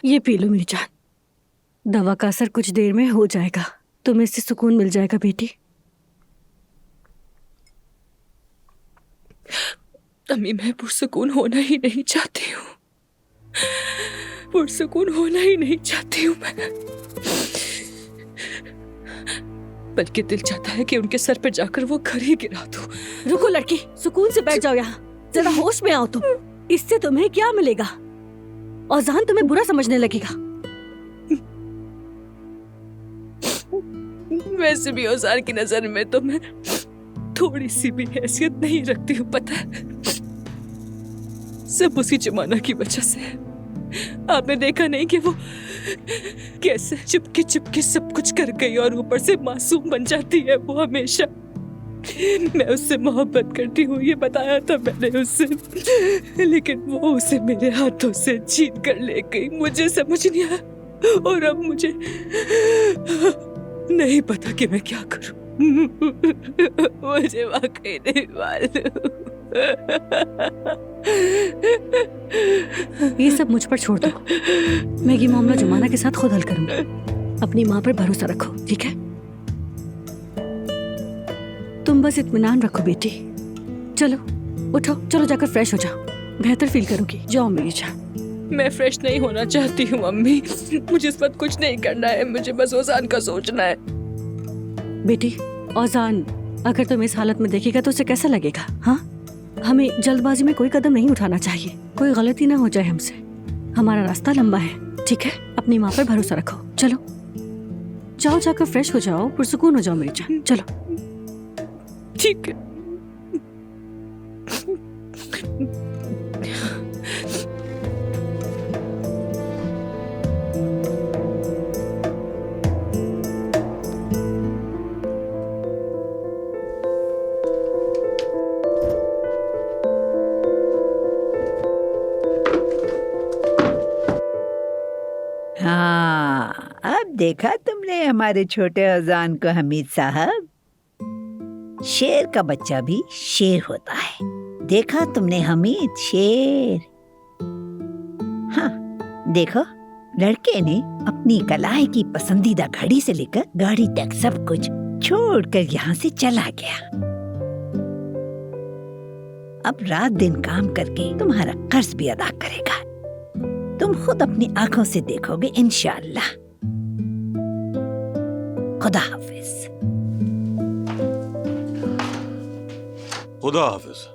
ये P low मेरी जान। दवा का असर कुछ देर में हो जाएगा, तुम्हें इससे सुकून मिल जाएगा बेटी। अम्मी, मैं पुरसुकून होना ही नहीं चाहती हूँ, पुरसुकून होना ही नहीं चाहती हूँ मैं, बल्कि दिल चाहता है कि उनके सर पे जाकर वो घर ही गिरा दूं। रुको लड़की, सुकून से बैठ जाओ यहाँ, जरा होश में आओ तुम। इससे तुम्हें क्या मिलेगा? औजान तुम्हें बुरा समझने लगेगा। वैसे भी औजार की नजर में तो मैं थोड़ी सी भी हैसियत नहीं रखती हूँ, पता है? सब उसी जमाना की वजह से है। आपने देखा नहीं कि वो कैसे चुपके चुपके सब कुछ कर गई और ऊपर से मासूम बन जाती है वो हमेशा। मैं उससे मोहब्बत करती हूँ, ये बताया था मैंने उससे, लेकिन वो उसे मेरे हाथों से छीन कर ले गई। मुझे समझ नहीं आया और अब मुझे नहीं पता कि मैं क्या करूं। मुझे वाकई नहीं मालूम। ये सब मुझ पर छोड़ दो, मैं ये मामला जुमाना के साथ खुद हल करूंगी। अपनी माँ पर भरोसा रखो, ठीक है? तुम बस इत्मीनान रखो बेटी। चलो उठो, चलो जाकर फ्रेश हो जाओ, बेहतर फील करोगी। जाओ मेरी जान। मैं फ्रेश नहीं होना चाहती हूँ अम्मी, मुझे इस वक्त कुछ नहीं करना है, मुझे बस औजान का सोचना है। बेटी, औजान अगर तुम इस हालत में देखेगा तो उसे कैसा लगेगा? हाँ, हमें जल्दबाजी में कोई कदम नहीं उठाना चाहिए, कोई गलती ना हो जाए हमसे। हमारा रास्ता लंबा है, ठीक है? अपनी माँ पर भरोसा रखो। चलो जाओ, जाकर फ्रेश हो जाओ, पुरसुकून हो जाओ मेरी जान। चलो। ठीक है। हाँ, अब देखा तुमने हमारे छोटे अजान को हमीद साहब। शेर का बच्चा भी शेर होता है। देखा तुमने हमीद, शेर। हाँ, देखो लड़के ने अपनी कलाई की पसंदीदा घड़ी से लेकर गाड़ी तक सब कुछ छोड़कर यहाँ से चला गया। अब रात दिन काम करके तुम्हारा कर्ज भी अदा करेगा। तुम खुद अपनी आंखों से देखोगे इंशाअल्लाह। खुदा हाफिज। खुदा हाफिज।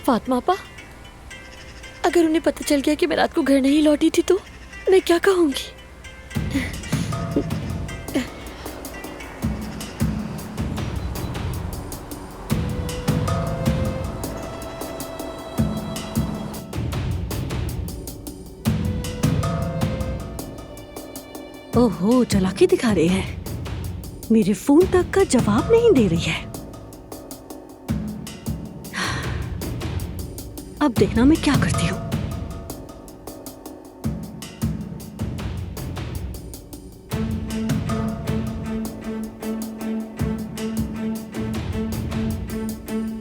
फातिमा आपा, अगर उन्हें पता चल गया कि मैं रात को घर नहीं लौटी थी तो मैं क्या कहूंगी? ओहो, चालाकी दिखा रही है, मेरे फोन तक का जवाब नहीं दे रही है। अब देखना मैं क्या करती हूँ।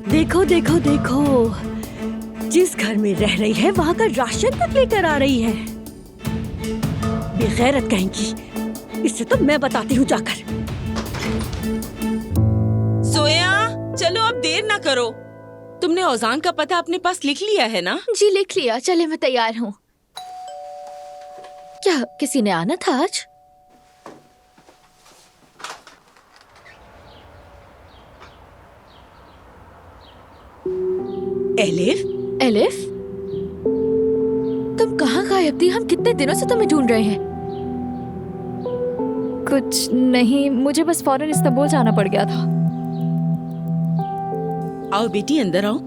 देखो देखो देखो, जिस घर में रह रही है वहां का राशन तक लेकर आ रही है। बेगैरत कहेंगी, इससे तो मैं बताती हूँ जाकर। सोया, चलो अब देर ना करो। तुमने औजान का पता अपने पास लिख लिया है ना? जी लिख लिया, चले मैं तैयार हूँ। क्या किसी ने आना था आज? एलिफ? एलिफ, तुम कहाँ गायब थी? हम कितने दिनों से तुम्हें ढूंढ रहे हैं। कुछ नहीं, मुझे बस फौरन इस्तांबुल जाना पड़ गया था। आओ बेटी, अंदर आओ।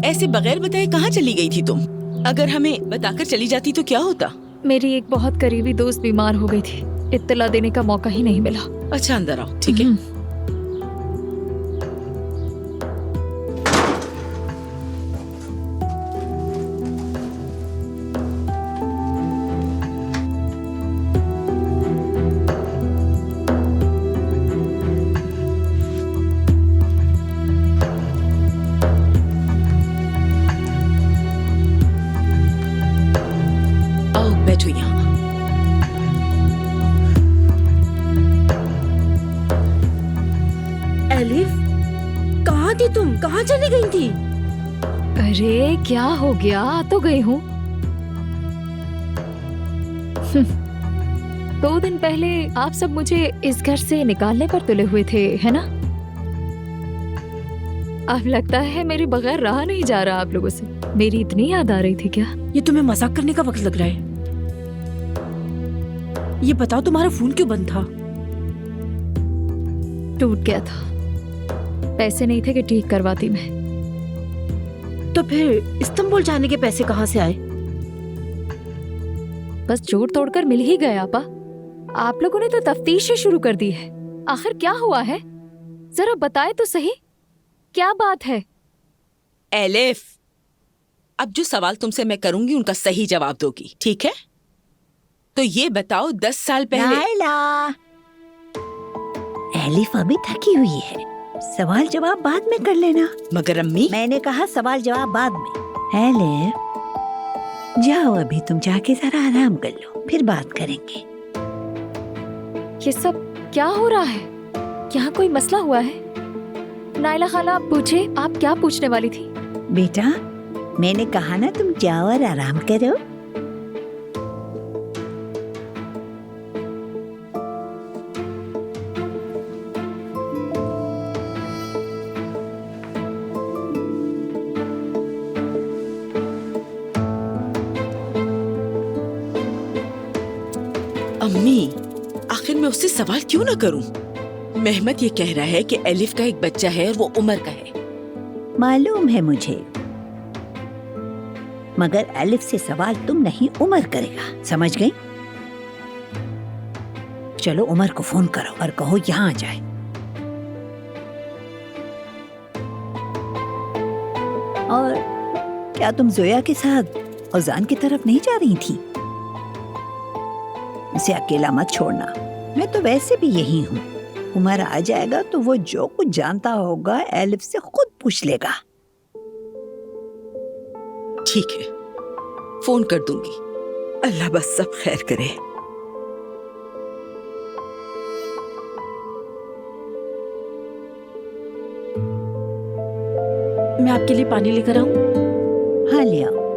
ऐसे बगैर बताए कहाँ चली गई थी तुम? अगर हमें बताकर चली जाती तो क्या होता? मेरी एक बहुत करीबी दोस्त बीमार हो गई थी, इत्तला देने का मौका ही नहीं मिला। अच्छा, अंदर आओ, ठीक है? कहाँ थी तुम? कहाँ चली गई थी? अरे क्या हो गया, आ तो गई हूँ। 2 दिन पहले आप सब मुझे इस घर से निकालने पर तुले हुए थे, है ना? अब लगता है मेरे बगैर रहा नहीं जा रहा आप लोगों से। मेरी इतनी याद आ रही थी क्या? ये तुम्हें मजाक करने का वक्त लग रहा है? ये बताओ तुम्हारा फोन क्यों बंद था? टूट गया था, पैसे नहीं थे कि ठीक करवाती मैं। तो फिर इस्तांबुल जाने के पैसे कहाँ से आए? बस जोड़ तोड़कर मिल ही गया आपा। आप लोगों ने तो तफ्तीश ही शुरू कर दी है। आखिर क्या हुआ है, जरा बताए तो सही, क्या बात है? एलिफ, अब जो सवाल तुमसे मैं करूंगी उनका सही जवाब दोगी, ठीक है? तो ये बताओ 10 साल पहले। नायला, एलिफ अभी थकी हुई है, सवाल जवाब बाद में कर लेना। मगर अम्मी, मैंने कहा सवाल जवाब बाद में। एलिफ, जाओ अभी तुम जाके जरा आराम कर लो, फिर बात करेंगे। ये सब क्या हो रहा है? यहाँ कोई मसला हुआ है? नायला खाला, आप पूछे, आप क्या पूछने वाली थी? बेटा, मैंने कहा ना तुम जाओ और आराम करो। अम्मी, आखिर मैं उससे सवाल क्यों ना करूं? मेहमत ये कह रहा है कि एलिफ का एक बच्चा है और वो उमर का है। मालूम है मुझे, मगर एलिफ से सवाल तुम नहीं उमर करेगा, समझ गई? चलो उमर को फोन करो और कहो यहाँ आ जाए। और क्या तुम जोया के साथ औजान की तरफ नहीं जा रही थी? इसे अकेला मत छोड़ना, मैं तो वैसे भी यही हूँ। उमर आ जाएगा तो वो जो कुछ जानता होगा एलिफ से खुद पूछ लेगा। ठीक है, फोन कर दूंगी। अल्लाह बस सब खैर करे। मैं आपके लिए पानी लेकर आऊं? हाँ ले आओ।